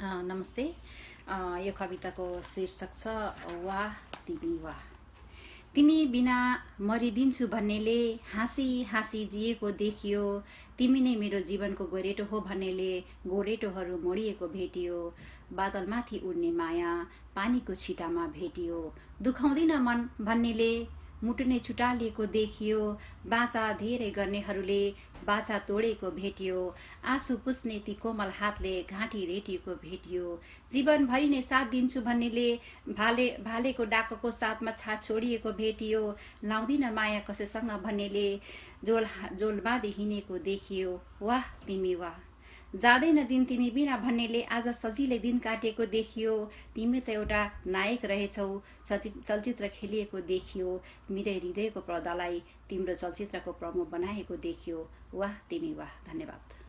नमस्ते। यो कविताको शीर्षक छ वाह तिमी वाह। तिमी बिना मरिदिन्छु भन्नेले हाँसी हाँसी जिएको देखियो। तिमी नै मेरो जीवनको गोरेटो हो भन्नेले गोरेटोहरू मोडिएको भेटियो। बादलमाथि उड्ने माया पानीको छिटामा भेटियो। दुखाउँदिन मन भन्नेले मुटु नै छुटालिएको देखियो। बाचा धेरै गर्नेहरूले बाचा तोडेको भेटियो। आँसु पुस्ने ती कोमल हातले घाँटी रेटिएको भेटियो। जीवनभरि नै साथ दिन्छु भन्नेले भालेको डाकोको साथमा छात छोडिएको भेटियो। लाउँदिन माया कसैसँग भन्नेले जोल बाँधी हिँडेको देखियो। वाह तिमी वाह। जाँदैन दिन तिमी बिना भन्नेले आज सजिलै दिन काटेको देखियो। तिमी त एउटा नायक रहेछौ, चलचित्र खेलिएको देखियो। मेरै हृदयको पर्दालाई तिम्रो चलचित्रको प्रमुख बनाएको देखियो। वाह तिमी वाह। धन्यवाद।